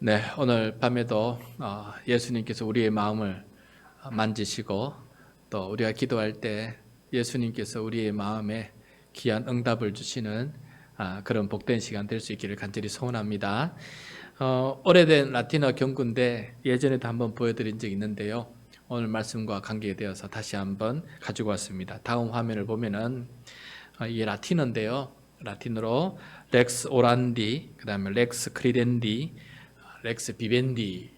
네, 오늘 밤에도 예수님께서 우리의 마음을 만지시고 또 우리가 기도할 때 예수님께서 우리의 마음에 귀한 응답을 주시는 그런 복된 시간 될 수 있기를 간절히 소원합니다. 오래된 라틴어 경구인데 예전에도 한번 보여드린 적이 있는데요. 오늘 말씀과 관계되어서 다시 한번 가지고 왔습니다. 다음 화면을 보면은 이게 라틴어인데요. 라틴어로 렉스 오란디, 그 다음에 렉스 크리덴디, 렉스 비벤디,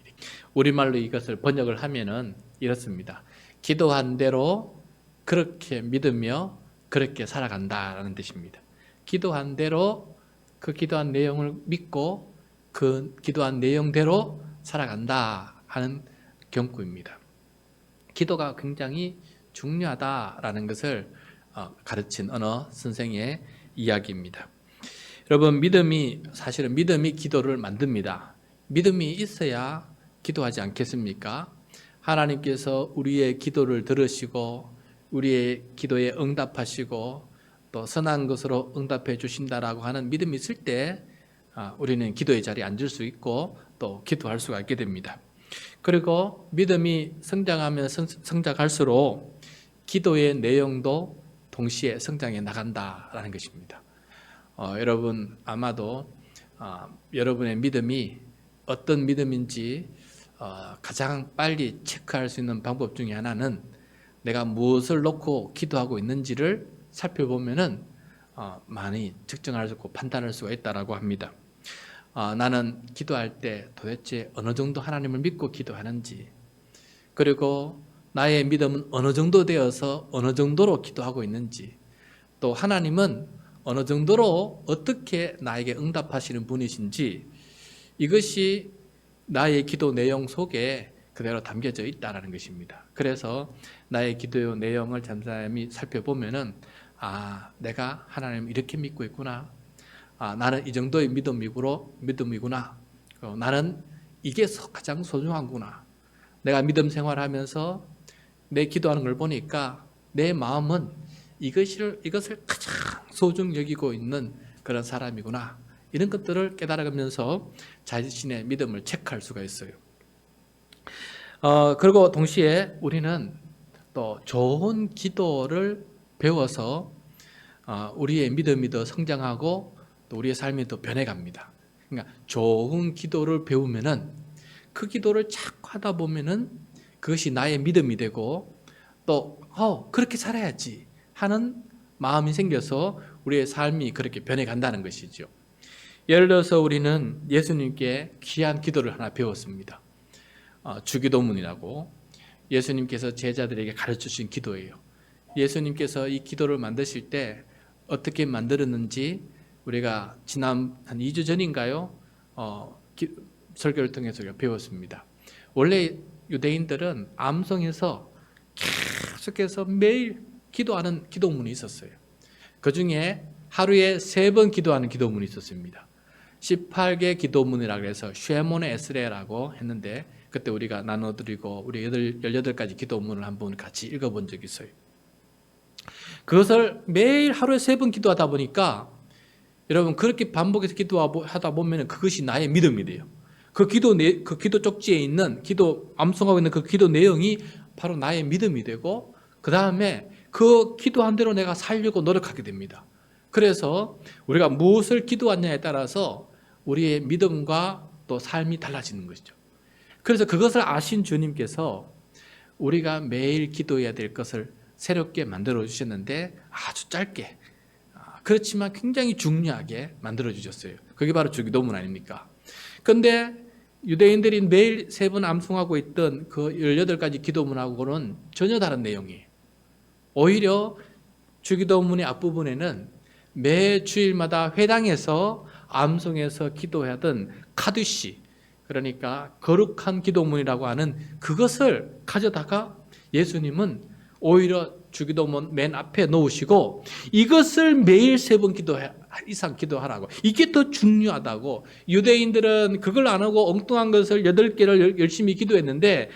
우리말로 이것을 번역을 하면은 이렇습니다. 기도한 대로 그렇게 믿으며 그렇게 살아간다라는 뜻입니다. 기도한 대로 그 기도한 내용을 믿고 그 기도한 내용대로 살아간다 하는 경구입니다. 기도가 굉장히 중요하다라는 것을 가르친 언어 선생의 이야기입니다. 여러분, 사실은 믿음이 기도를 만듭니다. 믿음이 있어야 기도하지 않겠습니까? 하나님께서 우리의 기도를 들으시고 우리의 기도에 응답하시고 또 선한 것으로 응답해 주신다라고 하는 믿음이 있을 때 우리는 기도의 자리에 앉을 수 있고 또 기도할 수가 있게 됩니다. 그리고 믿음이 성장할수록 기도의 내용도 동시에 성장해 나간다라는 것입니다. 여러분 아마도 여러분의 믿음이 어떤 믿음인지 가장 빨리 체크할 수 있는 방법 중에 하나는 내가 무엇을 놓고 기도하고 있는지를 살펴보면은 많이 측정할 수 있고 판단할 수가 있다라고 합니다. 나는 기도할 때 도대체 어느 정도 하나님을 믿고 기도하는지, 그리고 나의 믿음은 어느 정도 되어서 어느 정도로 기도하고 있는지, 또 하나님은 어느 정도로 어떻게 나에게 응답하시는 분이신지, 이것이 나의 기도 내용 속에 그대로 담겨져 있다는 것입니다. 그래서 나의 기도 내용을 잠잠히 살펴보면은 내가 하나님을 이렇게 믿고 있구나. 나는 이 정도의 믿음이구나. 나는 이게 가장 소중하구나. 내가 믿음 생활하면서 내 기도하는 걸 보니까 내 마음은 이것을 가장 소중히 여기고 있는 그런 사람이구나. 이런 것들을 깨달아가면서 자신의 믿음을 체크할 수가 있어요. 그리고 동시에 우리는 또 좋은 기도를 배워서 우리의 믿음이 더 성장하고 또 우리의 삶이 더 변해갑니다. 그러니까 좋은 기도를 배우면은 그 기도를 자꾸 하다 보면은 그것이 나의 믿음이 되고 또 그렇게 살아야지 하는 마음이 생겨서 우리의 삶이 그렇게 변해간다는 것이죠. 예를 들어서 우리는 예수님께 귀한 기도를 하나 배웠습니다. 주기도문이라고 예수님께서 제자들에게 가르쳐주신 기도예요. 예수님께서 이 기도를 만드실 때 어떻게 만들었는지 우리가 지난 한 2주 전인가요? 설교를 통해서 배웠습니다. 원래 유대인들은 암송에서 계속해서 매일 기도하는 기도문이 있었어요. 그 중에 하루에 3번 기도하는 기도문이 있었습니다. 18개 기도문이라고 해서 쉐몬의 에스레라고 했는데 그때 우리가 나눠드리고 우리 18가지 기도문을 한번 같이 읽어본 적이 있어요. 그것을 매일 하루에 3번 기도하다 보니까 여러분 그렇게 반복해서 기도하다 보면 그것이 나의 믿음이 돼요. 그 기도 쪽지에 있는 암송하고 있는 그 기도 내용이 바로 나의 믿음이 되고 그 다음에 그 기도한 대로 내가 살려고 노력하게 됩니다. 그래서 우리가 무엇을 기도하느냐에 따라서 우리의 믿음과 또 삶이 달라지는 것이죠. 그래서 그것을 아신 주님께서 우리가 매일 기도해야 될 것을 새롭게 만들어 주셨는데 아주 짧게 그렇지만 굉장히 중요하게 만들어 주셨어요. 그게 바로 주기도문 아닙니까? 그런데 유대인들이 매일 3번 암송하고 있던 그 18가지 기도문하고는 전혀 다른 내용이에요. 오히려 주기도문의 앞부분에는 매 주일마다 회당에서 암송해서 기도하던 카두시, 그러니까 거룩한 기도문이라고 하는 그것을 가져다가 예수님은 오히려 주기도문 맨 앞에 놓으시고 이것을 매일 3번 이상 기도하라고. 이게 더 중요하다고. 유대인들은 그걸 안 하고 엉뚱한 것을 8개를 열심히 기도했는데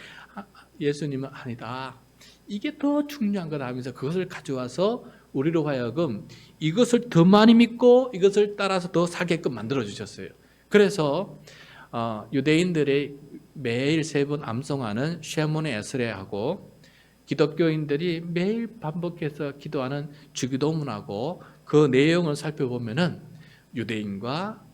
예수님은 아니다. 이게 더 중요한 거다 하면서 그것을 가져와서 우리로 하여금 이것을 더 많이 믿고 이것을 따라서 더 살게끔 만들어 주셨어요. 그래서 유대인들이 매일 3번 암송하는 쉐몬의 에스레하고 기독교인들이 매일 반복해서 기도하는 주기도문하고 그 내용을 살펴보면은 유대인과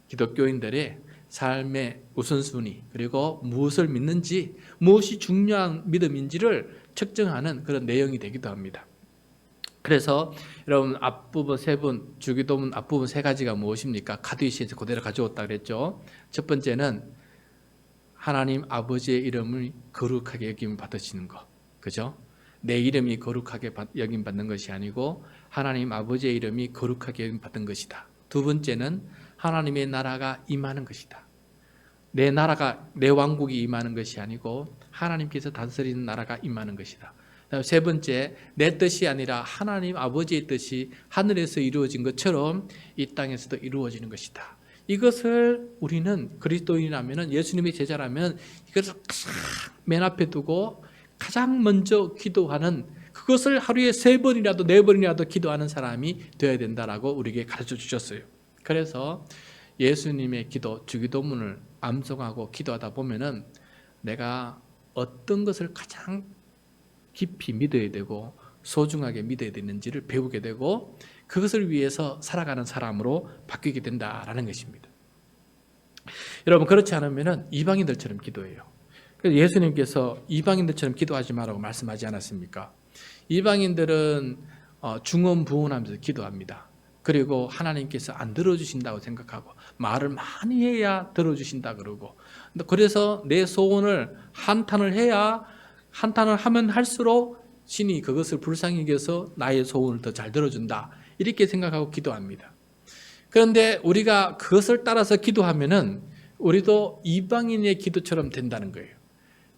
기독교인들의 삶의 우선순위 그리고 무엇을 믿는지 무엇이 중요한 믿음인지를 측정하는 그런 내용이 되기도 합니다. 그래서 여러분 앞부분 3분 주기도문 앞부분 3가지가 무엇입니까? 카드이시에서 그대로 가져왔다 그랬죠. 첫 번째는 하나님 아버지의 이름을 거룩하게 여김 받으시는 것, 그죠? 내 이름이 거룩하게 여김 받는 것이 아니고 하나님 아버지의 이름이 거룩하게 여김 받은 것이다. 두 번째는 하나님의 나라가 임하는 것이다. 내 나라가 내 왕국이 임하는 것이 아니고 하나님께서 다스리는 나라가 임하는 것이다. 세 번째, 내 뜻이 아니라 하나님 아버지의 뜻이 하늘에서 이루어진 것처럼 이 땅에서도 이루어지는 것이다. 이것을 우리는 그리스도인이라면, 예수님의 제자라면 이것을 가장 맨 앞에 두고 가장 먼저 기도하는, 그것을 하루에 3번이라도 4번이라도 기도하는 사람이 되어야 된다라고 우리에게 가르쳐 주셨어요. 그래서 예수님의 기도, 주기도문을 암송하고 기도하다 보면은 내가 어떤 것을 가장 깊이 믿어야 되고 소중하게 믿어야 되는지를 배우게 되고 그것을 위해서 살아가는 사람으로 바뀌게 된다라는 것입니다. 여러분, 그렇지 않으면 이방인들처럼 기도해요. 그래서 예수님께서 이방인들처럼 기도하지 말라고 말씀하지 않았습니까? 이방인들은 중언부언하면서 기도합니다. 그리고 하나님께서 안 들어주신다고 생각하고 말을 많이 해야 들어주신다 그러고, 그래서 내 소원을 한탄을 해야, 한탄을 하면 할수록 신이 그것을 불쌍히 여겨서 나의 소원을 더 잘 들어준다, 이렇게 생각하고 기도합니다. 그런데 우리가 그것을 따라서 기도하면은 우리도 이방인의 기도처럼 된다는 거예요.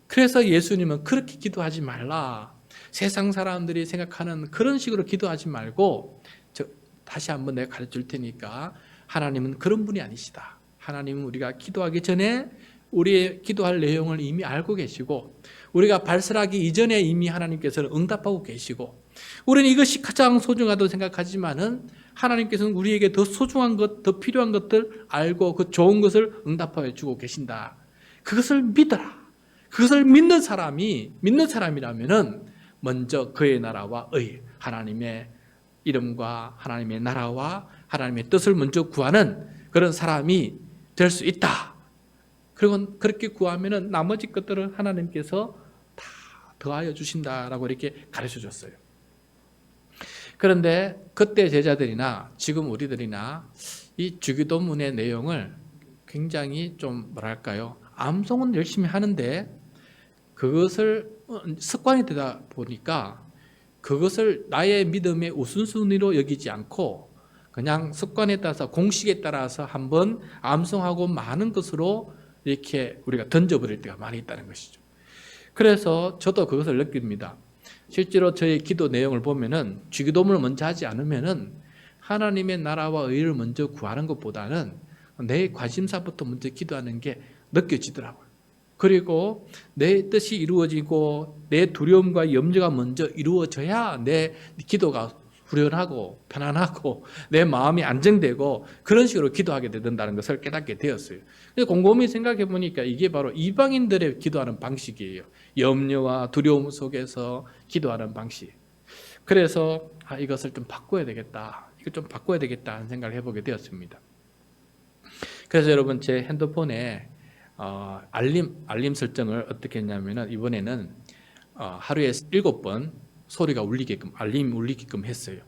그래서 예수님은 그렇게 기도하지 말라, 세상 사람들이 생각하는 그런 식으로 기도하지 말고, 다시 한번 내가 가르쳐 줄 테니까, 하나님은 그런 분이 아니시다. 하나님은 우리가 기도하기 전에 우리의 기도할 내용을 이미 알고 계시고, 우리가 발설하기 이전에 이미 하나님께서는 응답하고 계시고, 우리는 이것이 가장 소중하다고 생각하지만은 하나님께서는 우리에게 더 소중한 것, 더 필요한 것들 알고 그 좋은 것을 응답하여 주고 계신다. 그것을 믿어라. 그것을 믿는 사람이라면은 먼저 그의 나라와 하나님의 이름과 하나님의 나라와 하나님의 뜻을 먼저 구하는 그런 사람이 될 수 있다. 그리고 그렇게 구하면은 나머지 것들은 하나님께서 다 더하여 주신다라고 이렇게 가르쳐 줬어요. 그런데 그때 제자들이나 지금 우리들이나 이 주기도문의 내용을 굉장히 좀 뭐랄까요, 암송은 열심히 하는데 그것을 습관이 되다 보니까 그것을 나의 믿음의 우선순위로 여기지 않고 그냥 습관에 따라서, 공식에 따라서 한번 암송하고 많은 것으로 이렇게 우리가 던져버릴 때가 많이 있다는 것이죠. 그래서 저도 그것을 느낍니다. 실제로 저의 기도 내용을 보면은 주기도문을 먼저 하지 않으면은 하나님의 나라와 의를 먼저 구하는 것보다는 내 관심사부터 먼저 기도하는 게 느껴지더라고요. 그리고 내 뜻이 이루어지고 내 두려움과 염려가 먼저 이루어져야 내 기도가 후련하고 편안하고 내 마음이 안정되고 그런 식으로 기도하게 된다는 것을 깨닫게 되었어요. 그래서 곰곰이 생각해 보니까 이게 바로 이방인들의 기도하는 방식이에요. 염려와 두려움 속에서 기도하는 방식. 그래서 이것을 좀 바꿔야 되겠다, 이거 좀 바꿔야 되겠다 하는 생각을 해보게 되었습니다. 그래서 여러분, 제 핸드폰에 알림 설정을 어떻게 했냐면은 이번에는 하루에 7번 소리가 울리게끔, 알림이 울리게끔 했어요.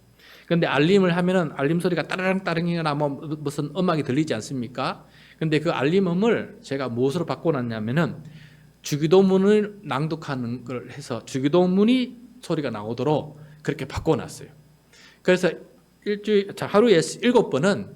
그런데 알림을 하면은 알림 소리가 따르릉 따르릉이나 무슨 음악이 들리지 않습니까? 근데 그 알림음을 제가 무엇으로 바꿔놨냐면은 주기도문을 낭독하는 걸 해서 주기도문이 소리가 나오도록 그렇게 바꿔놨어요. 그래서 하루에 7번은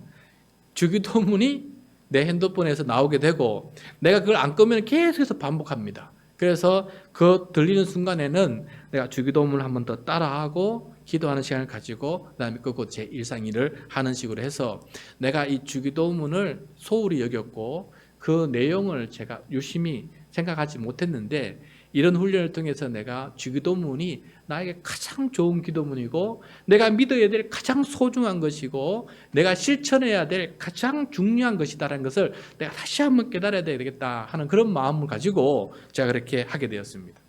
주기도문이 내 핸드폰에서 나오게 되고 내가 그걸 안 끄면 계속해서 반복합니다. 그래서 그 들리는 순간에는 내가 주기도문을 한 번 더 따라하고 기도하는 시간을 가지고 그다음에 끄고 제 일상일을 하는 식으로 해서 내가 이 주기도문을 소홀히 여겼고 그 내용을 제가 유심히 생각하지 못했는데 이런 훈련을 통해서 내가 주기도문이 나에게 가장 좋은 기도문이고 내가 믿어야 될 가장 소중한 것이고 내가 실천해야 될 가장 중요한 것이다라는 것을 내가 다시 한번 깨달아야 되겠다 하는 그런 마음을 가지고 제가 그렇게 하게 되었습니다.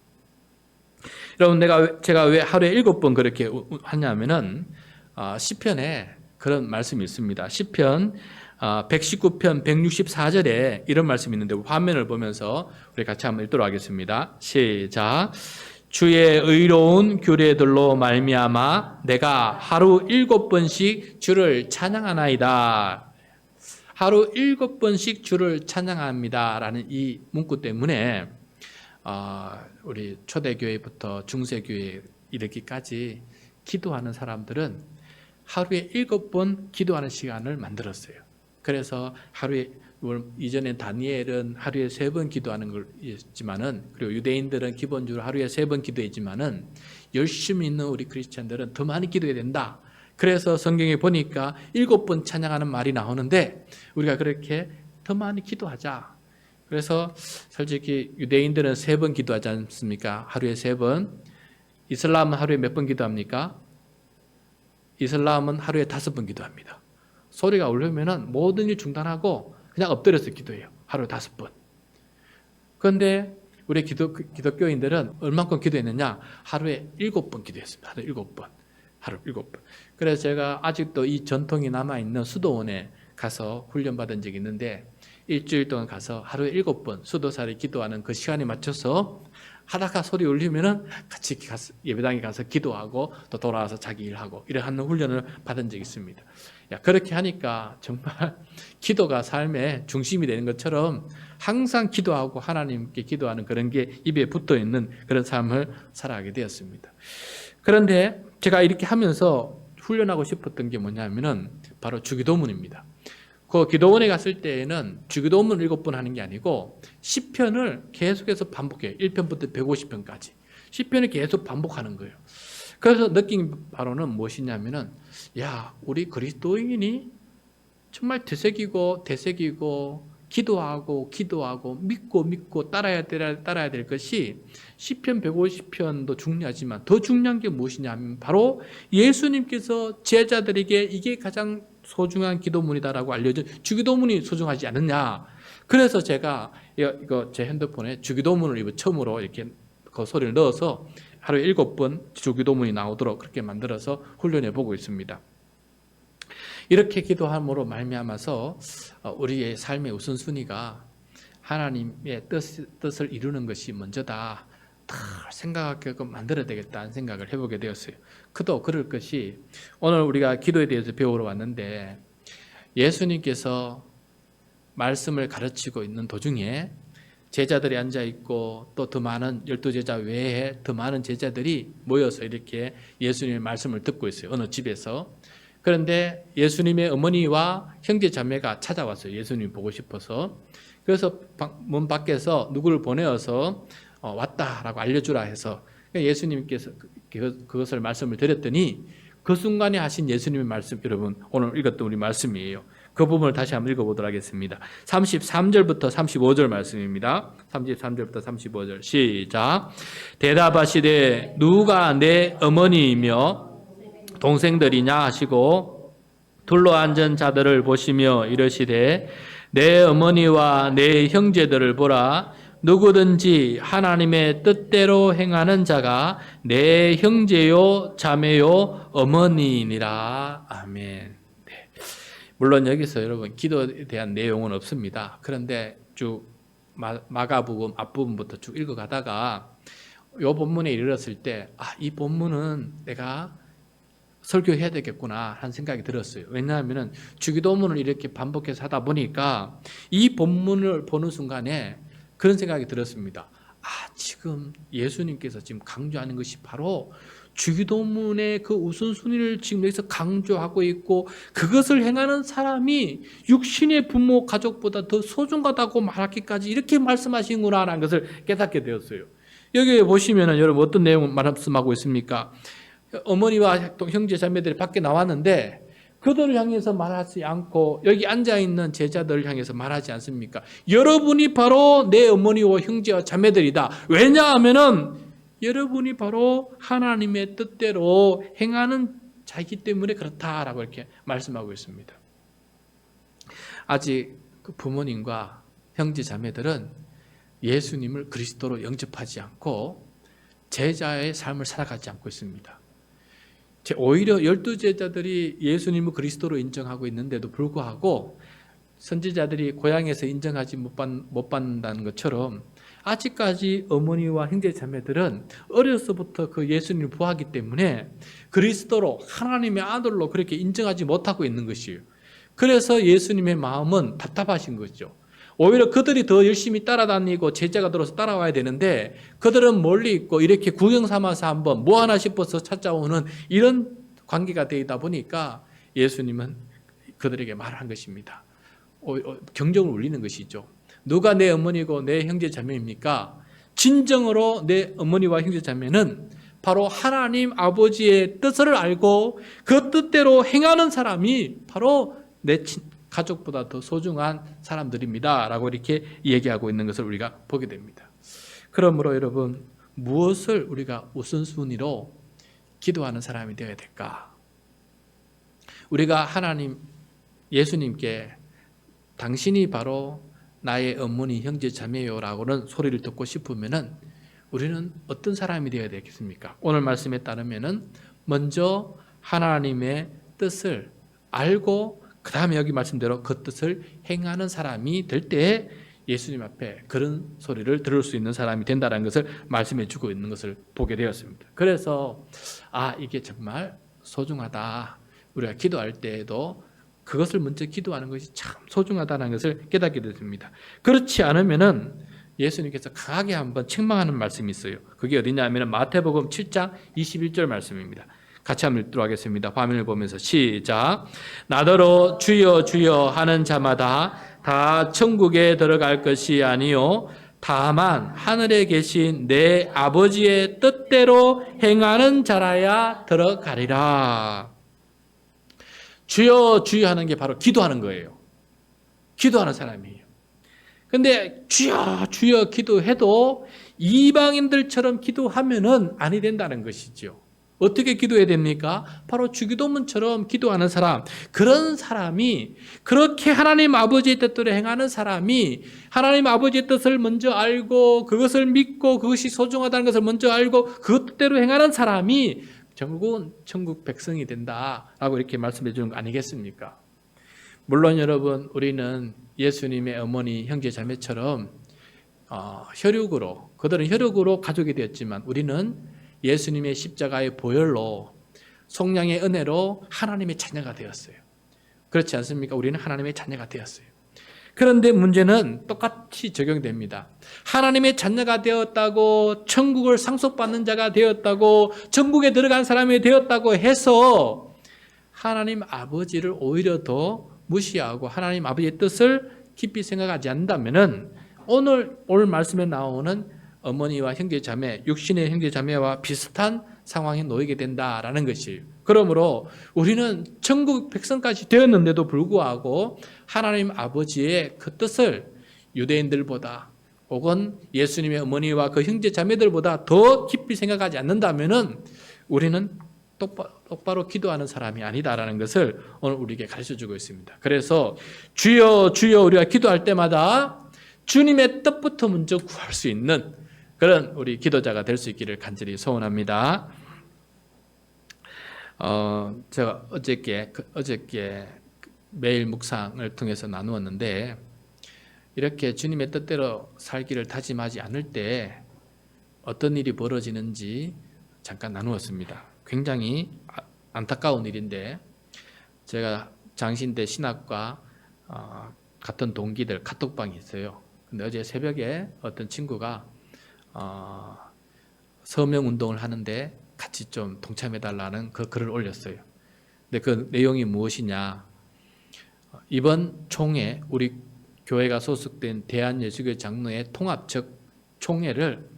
여러분, 제가 왜 하루에 7번 그렇게 하냐면은 시편에 그런 말씀이 있습니다. 시편 119편 164절에 이런 말씀이 있는데 화면을 보면서 우리 같이 한번 읽도록 하겠습니다. 시작. 주의 의로운 규례들로 말미암아 내가 하루 7번씩 주를 찬양하나이다. 하루 7번씩 주를 찬양합니다 라는 이 문구 때문에 우리 초대교회부터 중세교회 이르기까지 기도하는 사람들은 하루에 7번 기도하는 시간을 만들었어요. 그래서 하루에, 이전에 다니엘은 하루에 3번 기도하는 걸 했지만은, 그리고 유대인들은 기본적으로 하루에 3번 기도했지만은 열심히 있는 우리 크리스찬들은 더 많이 기도해야 된다. 그래서 성경에 보니까 7번 찬양하는 말이 나오는데 우리가 그렇게 더 많이 기도하자. 그래서 솔직히 유대인들은 3번 기도하지 않습니까? 하루에 3번. 이슬람은 하루에 몇 번 기도합니까? 이슬람은 하루에 5번 기도합니다. 소리가 울리면은 모든 일 중단하고 그냥 엎드려서 기도해요. 하루에 5번. 그런데 우리 기독교인들은 얼만큼 기도했느냐? 하루에 7번 기도했습니다. 하루에 7번. 하루 7번. 그래서 제가 아직도 이 전통이 남아있는 수도원에 가서 훈련받은 적이 있는데 일주일 동안 가서 하루에 7번 수도사를 기도하는 그 시간에 맞춰서 하다가 소리 울리면은 같이 예배당에 가서 기도하고 또 돌아와서 자기 일하고 이래 하는 훈련을 받은 적이 있습니다. 그렇게 하니까 정말 기도가 삶의 중심이 되는 것처럼 항상 기도하고 하나님께 기도하는 그런 게 입에 붙어 있는 그런 삶을 살아가게 되었습니다. 그런데 제가 이렇게 하면서 훈련하고 싶었던 게 뭐냐면은 바로 주기도문입니다. 그 기도원에 갔을 때에는 주기도문을 7번 하는 게 아니고 시편을 계속해서 반복해요. 1편부터 150편까지. 시편을 계속 반복하는 거예요. 그래서 느낀 바로는 무엇이냐면은 우리 그리스도인이 정말 되새기고 기도하고 믿고 따라야 될 것이 시편 150편도 중요하지만 더 중요한 게 무엇이냐면 바로 예수님께서 제자들에게 이게 가장 소중한 기도문이다라고 알려준 주기도문이 소중하지 않느냐. 그래서 제가 이거 제 핸드폰에 주기도문을 처음으로 이렇게 그 소리를 넣어서 하루에 7번 주기도문이 나오도록 그렇게 만들어서 훈련해 보고 있습니다. 이렇게 기도함으로 말미암아서 우리의 삶의 우선순위가 하나님의 뜻을 이루는 것이 먼저다. 다 생각하게끔 만들어야 되겠다는 생각을 해보게 되었어요. 그럴 것이 오늘 우리가 기도에 대해서 배우러 왔는데 예수님께서 말씀을 가르치고 있는 도중에 제자들이 앉아있고 또 더 많은 12제자 외에 더 많은 제자들이 모여서 이렇게 예수님의 말씀을 듣고 있어요. 어느 집에서. 그런데 예수님의 어머니와 형제 자매가 찾아왔어요. 예수님 보고 싶어서. 그래서 문 밖에서 누구를 보내어서 왔다라고 알려주라 해서 예수님께서 그것을 말씀을 드렸더니 그 순간에 하신 예수님의 말씀, 여러분 오늘 읽었던 우리 말씀이에요. 그 부분을 다시 한번 읽어보도록 하겠습니다. 33절부터 35절 말씀입니다. 33절부터 35절 시작. 대답하시되 누가 내 어머니이며 동생들이냐 하시고 둘러앉은 자들을 보시며 이르시되 내 어머니와 내 형제들을 보라. 누구든지 하나님의 뜻대로 행하는 자가 내 형제요 자매요 어머니니라. 아멘. 네. 물론 여기서 여러분 기도에 대한 내용은 없습니다. 그런데 쭉 마가복음 앞부분부터 쭉 읽어가다가 이 본문에 이르렀을 때 이 본문은 내가 설교해야 되겠구나 하는 생각이 들었어요. 왜냐하면 주기도문을 이렇게 반복해서 하다 보니까 이 본문을 보는 순간에 그런 생각이 들었습니다. 지금 예수님께서 지금 강조하는 것이 바로 주기도문의 그 우선순위를 지금 여기서 강조하고 있고 그것을 행하는 사람이 육신의 부모 가족보다 더 소중하다고 말하기까지 이렇게 말씀하시는구나라는 것을 깨닫게 되었어요. 여기 보시면은 여러분 어떤 내용을 말씀하고 있습니까? 어머니와 형제 자매들이 밖에 나왔는데 그들을 향해서 말하지 않고 여기 앉아있는 제자들을 향해서 말하지 않습니까? 여러분이 바로 내 어머니와 형제와 자매들이다. 왜냐하면은 여러분이 바로 하나님의 뜻대로 행하는 자이기 때문에 그렇다라고 이렇게 말씀하고 있습니다. 아직 그 부모님과 형제 자매들은 예수님을 그리스도로 영접하지 않고 제자의 삶을 살아가지 않고 있습니다. 오히려 12제자들이 예수님을 그리스도로 인정하고 있는데도 불구하고 선지자들이 고향에서 인정하지 못 받는다는 것처럼 아직까지 어머니와 형제 자매들은 어려서부터 그 예수님을 보았기 때문에 그리스도로 하나님의 아들로 그렇게 인정하지 못하고 있는 것이에요. 그래서 예수님의 마음은 답답하신 거죠. 오히려 그들이 더 열심히 따라다니고 제자가 들어서 따라와야 되는데 그들은 멀리 있고 이렇게 구경 삼아서 한번 뭐 하나 싶어서 찾아오는 이런 관계가 되다 보니까 예수님은 그들에게 말한 것입니다. 경종을 울리는 것이죠. 누가 내 어머니고 내 형제 자매입니까? 진정으로 내 어머니와 형제 자매는 바로 하나님 아버지의 뜻을 알고 그 뜻대로 행하는 사람이 바로 내 가족보다 더 소중한 사람들입니다 라고 이렇게 얘기하고 있는 것을 우리가 보게 됩니다. 그러므로 여러분, 무엇을 우리가 우선순위로 기도하는 사람이 되어야 될까? 우리가 하나님, 예수님께 당신이 바로 나의 어머니, 형제, 자매요 라고는 소리를 듣고 싶으면은 우리는 어떤 사람이 되어야 되겠습니까? 오늘 말씀에 따르면은 먼저 하나님의 뜻을 알고 그 다음에 여기 말씀대로 그 뜻을 행하는 사람이 될 때 예수님 앞에 그런 소리를 들을 수 있는 사람이 된다는 것을 말씀해 주고 있는 것을 보게 되었습니다. 그래서 이게 정말 소중하다. 우리가 기도할 때에도 그것을 먼저 기도하는 것이 참 소중하다는 것을 깨닫게 됐습니다. 그렇지 않으면은 예수님께서 강하게 한번 책망하는 말씀이 있어요. 그게 어디냐 하면 마태복음 7장 21절 말씀입니다. 같이 한번 읽도록 하겠습니다. 화면을 보면서 시작. 나더러 주여 주여 하는 자마다 다 천국에 들어갈 것이 아니요 다만 하늘에 계신 내 아버지의 뜻대로 행하는 자라야 들어가리라. 주여 주여 하는 게 바로 기도하는 거예요. 기도하는 사람이에요. 근데 주여 주여 기도해도 이방인들처럼 기도하면은 아니 된다는 것이죠. 어떻게 기도해야 됩니까? 바로 주기도문처럼 기도하는 사람, 그런 사람이, 그렇게 하나님 아버지의 뜻대로 행하는 사람이 하나님 아버지의 뜻을 먼저 알고 그것을 믿고 그것이 소중하다는 것을 먼저 알고 그 뜻대로 행하는 사람이 결국은 천국 백성이 된다라고 이렇게 말씀해 주는 거 아니겠습니까? 물론 여러분, 우리는 예수님의 어머니, 형제, 자매처럼 혈육으로, 그들은 혈육으로 가족이 되었지만 우리는 예수님의 십자가의 보혈로 성령의 은혜로 하나님의 자녀가 되었어요. 그렇지 않습니까? 우리는 하나님의 자녀가 되었어요. 그런데 문제는 똑같이 적용됩니다. 하나님의 자녀가 되었다고, 천국을 상속받는 자가 되었다고, 천국에 들어간 사람이 되었다고 해서 하나님 아버지를 오히려 더 무시하고 하나님 아버지의 뜻을 깊이 생각하지 않는다면은 오늘 말씀에 나오는 어머니와 형제자매, 육신의 형제자매와 비슷한 상황에 놓이게 된다라는 것이에요. 그러므로 우리는 천국 백성까지 되었는데도 불구하고 하나님 아버지의 그 뜻을 유대인들보다 혹은 예수님의 어머니와 그 형제자매들보다 더 깊이 생각하지 않는다면은 우리는 똑바로 기도하는 사람이 아니다라는 것을 오늘 우리에게 가르쳐주고 있습니다. 그래서 주여 주여 우리가 기도할 때마다 주님의 뜻부터 먼저 구할 수 있는 그런 우리 기도자가 될 수 있기를 간절히 소원합니다. 제가 어저께 매일 묵상을 통해서 나누었는데 이렇게 주님의 뜻대로 살기를 다짐하지 않을 때 어떤 일이 벌어지는지 잠깐 나누었습니다. 굉장히 안타까운 일인데 제가 장신대 신학과 같은 동기들 카톡방이 있어요. 근데 어제 새벽에 어떤 친구가 서명 운동을 하는데 같이 좀 동참해달라는 그 글을 올렸어요. 근데 그 내용이 무엇이냐? 이번 총회, 우리 교회가 소속된 대한예수교회 장로회 통합적 총회를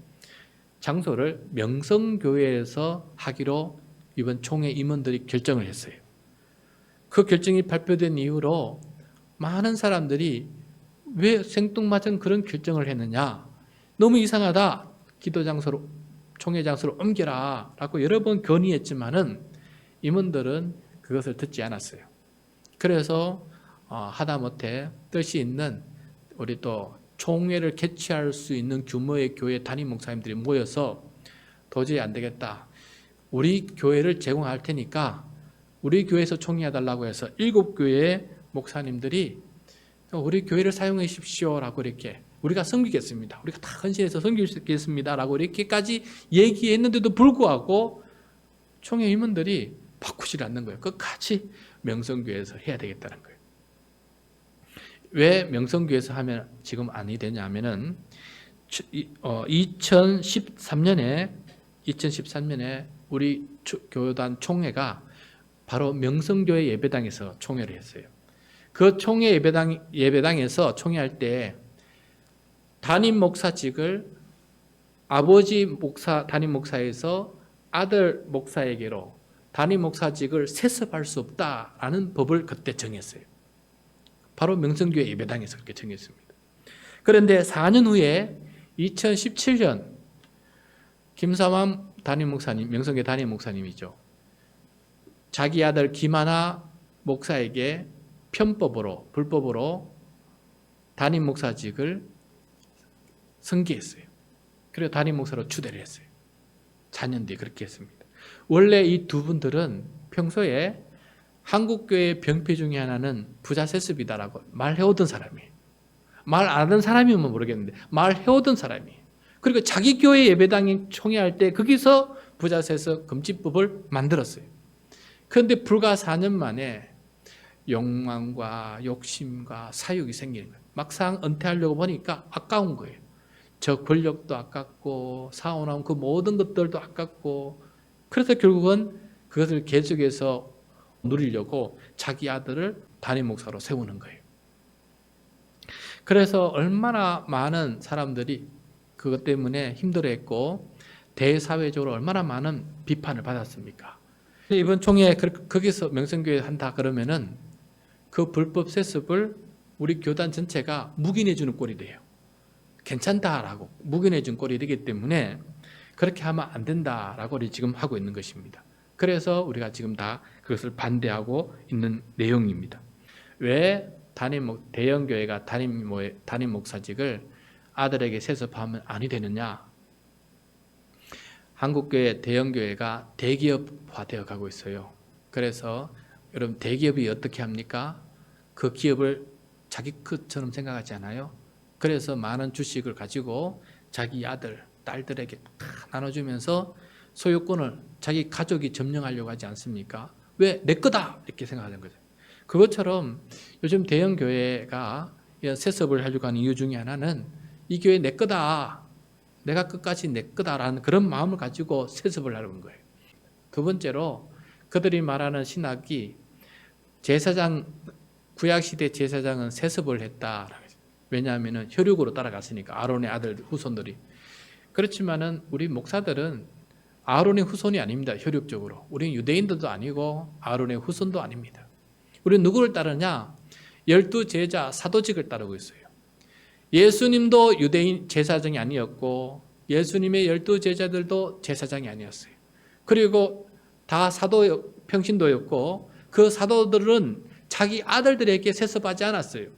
장소를 명성교회에서 하기로 이번 총회 임원들이 결정을 했어요. 그 결정이 발표된 이후로 많은 사람들이 왜 생뚱맞은 그런 결정을 했느냐, 너무 이상하다, 기도 장소로, 총회 장소로 옮겨라 라고 여러 번 건의했지만은 임원들은 그것을 듣지 않았어요. 그래서 하다못해 뜻이 있는 우리 또 총회를 개최할 수 있는 규모의 교회 담임 목사님들이 모여서 도저히 안 되겠다, 우리 교회를 제공할 테니까 우리 교회에서 총회해달라고 해서 7교회의 목사님들이 우리 교회를 사용해 주십시오 라고 이렇게, 우리가 섬기겠습니다, 우리가 다 헌신해서 섬기겠습니다 라고 이렇게까지 얘기했는데도 불구하고 총회 임원들이 바꾸지 않는 거예요. 끝까지 명성교회에서 해야 되겠다는 거예요. 왜 명성교회에서 하면 지금 아니 되냐면은 2013년에 우리 교단 총회가 바로 명성교회 예배당에서 총회를 했어요. 그 총회 예배당에서 총회할 때 담임 목사직을 아버지 목사, 담임 목사에서 아들 목사에게로 담임 목사직을 세습할 수 없다라는 법을 그때 정했어요. 바로 명성교회 예배당에서 그렇게 정했습니다. 그런데 4년 후에 2017년 김삼환 담임 목사님, 명성교회 담임 목사님이죠, 자기 아들 김하나 목사에게 편법으로, 불법으로 담임 목사직을 승계했어요. 그리고 담임 목사로 추대를 했어요. 4년 뒤에 그렇게 했습니다. 원래 이 두 분들은 평소에 한국교회의 병폐 중에 하나는 부자 세습이다라고 말해오던 사람이에요. 말 안 하던 사람이면 모르겠는데 말해오던 사람이에요. 그리고 자기 교회 예배당에 총회할 때 거기서 부자 세습 금지법을 만들었어요. 그런데 불과 4년 만에 욕망과 욕심과 사욕이 생기는 거예요. 막상 은퇴하려고 보니까 아까운 거예요. 저 권력도 아깝고 사원하면 그 모든 것들도 아깝고, 그래서 결국은 그것을 계속해서 누리려고 자기 아들을 담임 목사로 세우는 거예요. 그래서 얼마나 많은 사람들이 그것 때문에 힘들어했고 대사회적으로 얼마나 많은 비판을 받았습니까? 이번 총회에 거기서 명성교회 한다 그러면은 그 불법 세습을 우리 교단 전체가 묵인해주는 꼴이 돼요. 괜찮다라고 묵인해준 꼴이 되기 때문에 그렇게 하면 안 된다라고 지금 하고 있는 것입니다. 그래서 우리가 지금 다 그것을 반대하고 있는 내용입니다. 왜 대형교회가 담임 목사직을 아들에게 세습하면 아니 되느냐? 한국교회 대형교회가 대기업화되어 가고 있어요. 그래서 여러분, 대기업이 어떻게 합니까? 그 기업을 자기 것처럼 생각하지 않아요? 그래서 많은 주식을 가지고 자기 아들, 딸들에게 다 나눠주면서 소유권을 자기 가족이 점령하려고 하지 않습니까? 왜? 내 거다! 이렇게 생각하는 거죠. 그것처럼 요즘 대형교회가 이런 세습을 하려고 하는 이유 중에 하나는 이 교회 내 거다, 내가 끝까지 내 거다라는 그런 마음을 가지고 세습을 하려는 거예요. 두 번째로 그들이 말하는 신학이 제사장, 구약시대 제사장은 세습을 했다. 왜냐하면 혈육으로 따라갔으니까, 아론의 아들 후손들이. 그렇지만은 우리 목사들은 아론의 후손이 아닙니다. 혈육적으로. 우리는 유대인들도 아니고 아론의 후손도 아닙니다. 우리는 누구를 따르냐? 12제자 사도직을 따르고 있어요. 예수님도 유대인 제사장이 아니었고 예수님의 12제자들도 제사장이 아니었어요. 그리고 다 사도 평신도였고 그 사도들은 자기 아들들에게 세습하지 않았어요.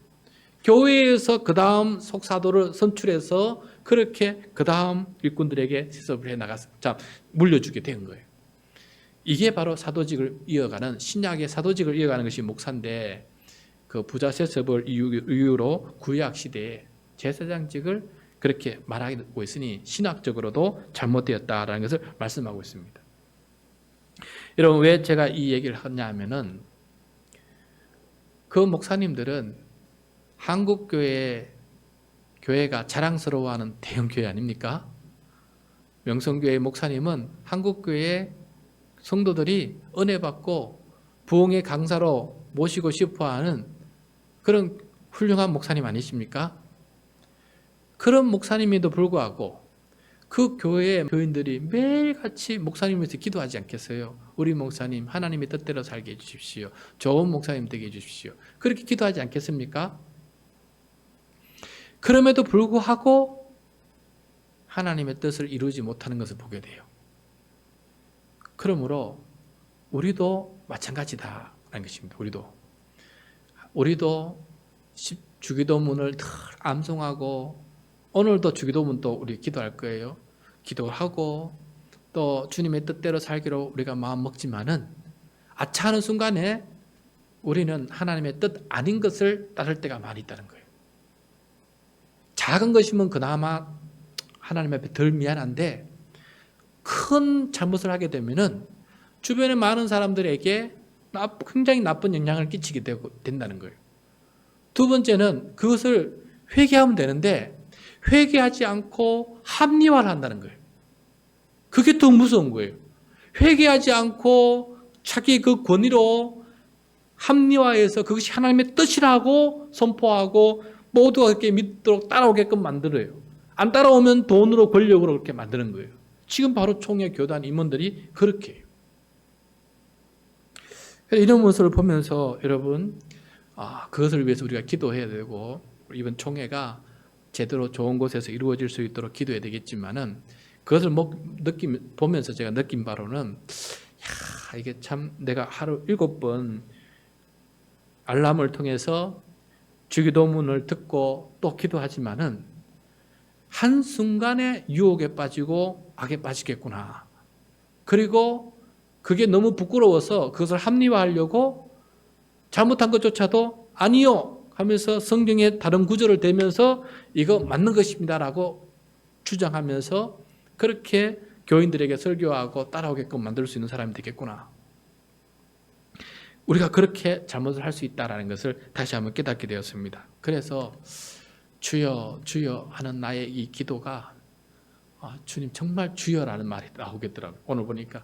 교회에서 그 다음 속사도를 선출해서 그렇게 그 다음 일꾼들에게 세습을 해나가서 물려주게 된 거예요. 이게 바로 사도직을 이어가는, 신약의 사도직을 이어가는 것이 목사인데, 그 부자 세습을 이유로 구약 시대에 제사장직을 그렇게 말하고 있으니 신학적으로도 잘못되었다라는 것을 말씀하고 있습니다. 여러분, 왜 제가 이 얘기를 하냐 하면은 그 목사님들은 한국교회가 자랑스러워하는 대형교회 아닙니까? 명성교회 목사님은 한국교회 성도들이 은혜 받고 부흥의 강사로 모시고 싶어하는 그런 훌륭한 목사님 아니십니까? 그런 목사님에도 불구하고 그 교회 교인들이 매일같이 목사님에서 기도하지 않겠어요? 우리 목사님 하나님의 뜻대로 살게 해주십시오. 좋은 목사님 되게 해주십시오. 그렇게 기도하지 않겠습니까? 그럼에도 불구하고 하나님의 뜻을 이루지 못하는 것을 보게 돼요. 그러므로 우리도 마찬가지다라는 것입니다. 우리도 주기도문을 늘 암송하고, 오늘도 주기도문 또 우리 기도할 거예요. 기도를 하고 또 주님의 뜻대로 살기로 우리가 마음 먹지만은 아차하는 순간에 우리는 하나님의 뜻 아닌 것을 따를 때가 많이 있다는 거예요. 작은 것이면 그나마 하나님 앞에 덜 미안한데, 큰 잘못을 하게 되면은 주변의 많은 사람들에게 굉장히 나쁜 영향을 끼치게 된다는 거예요. 두 번째는 그것을 회개하면 되는데 회개하지 않고 합리화를 한다는 거예요. 그게 더 무서운 거예요. 회개하지 않고 자기 그 권위로 합리화해서 그것이 하나님의 뜻이라고 선포하고 모두가 그렇게 믿도록 따라오게끔 만들어요. 안 따라오면 돈으로 권력으로 그렇게 만드는 거예요. 지금 바로 총회 교단 임원들이 그렇게 해요. 이런 모습을 보면서 여러분, 그것을 위해서 우리가 기도해야 되고, 이번 총회가 제대로 좋은 곳에서 이루어질 수 있도록 기도해야 되겠지만은, 그것을 보면서 제가 느낀 바로는, 이게 참 내가 하루 7번 알람을 통해서 주기도문을 듣고 또 기도하지만은 한순간에 유혹에 빠지고 악에 빠지겠구나. 그리고 그게 너무 부끄러워서 그것을 합리화하려고 잘못한 것조차도 아니요 하면서 성경의 다른 구절을 대면서 이거 맞는 것입니다라고 주장하면서 그렇게 교인들에게 설교하고 따라오게끔 만들 수 있는 사람이 되겠구나. 우리가 그렇게 잘못을 할 수 있다는 것을 다시 한번 깨닫게 되었습니다. 그래서 주여 주여 하는 나의 이 기도가 주님 정말 주여라는 말이 나오겠더라고요. 오늘 보니까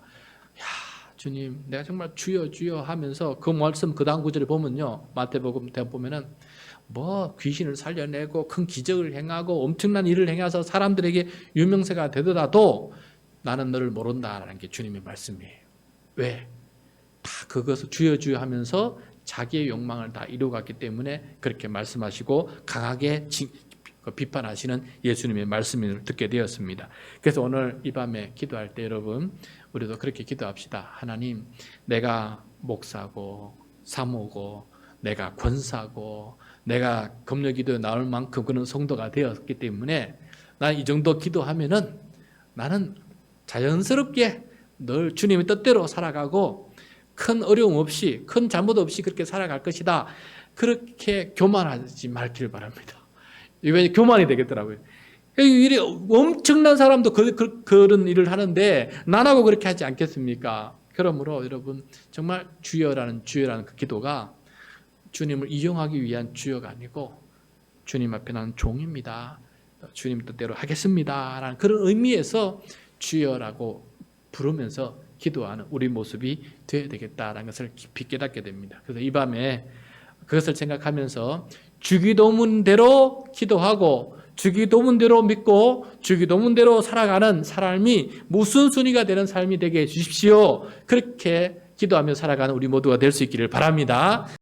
주님 내가 정말 주여 주여 하면서 그 말씀 그 다음 구절을 보면요, 마태복음 대학 보면은 뭐 귀신을 살려내고 큰 기적을 행하고 엄청난 일을 행해서 사람들에게 유명세가 되더라도 나는 너를 모른다라는 게 주님의 말씀이에요. 왜? 다 그것을 주여 주여 하면서 자기의 욕망을 다 이루어갔기 때문에 그렇게 말씀하시고 강하게 비판하시는 예수님의 말씀을 듣게 되었습니다. 그래서 오늘 이 밤에 기도할 때 여러분, 우리도 그렇게 기도합시다. 하나님, 내가 목사고 사모고 내가 권사고 내가 금요기도에 나올 만큼 그런 성도가 되었기 때문에 난 이 정도 기도하면은 나는 자연스럽게 늘 주님의 뜻대로 살아가고 큰 어려움 없이 큰 잘못 없이 그렇게 살아갈 것이다. 그렇게 교만하지 말길 바랍니다. 이게 교만이 되겠더라고요. 일이 엄청난 사람도 그런 일을 하는데 나라고 그렇게 하지 않겠습니까? 그러므로 여러분 정말 주여라는 그 기도가 주님을 이용하기 위한 주여가 아니고 주님 앞에 나는 종입니다. 주님 뜻대로 하겠습니다. 라는 그런 의미에서 주여라고 부르면서 기도하는 우리 모습이 되어야 되겠다라는 것을 깊이 깨닫게 됩니다. 그래서 이 밤에 그것을 생각하면서 주기도문대로 기도하고 주기도문대로 믿고 주기도문대로 살아가는 사람이 무슨 순위가 되는 삶이 되게 해주십시오. 그렇게 기도하며 살아가는 우리 모두가 될 수 있기를 바랍니다.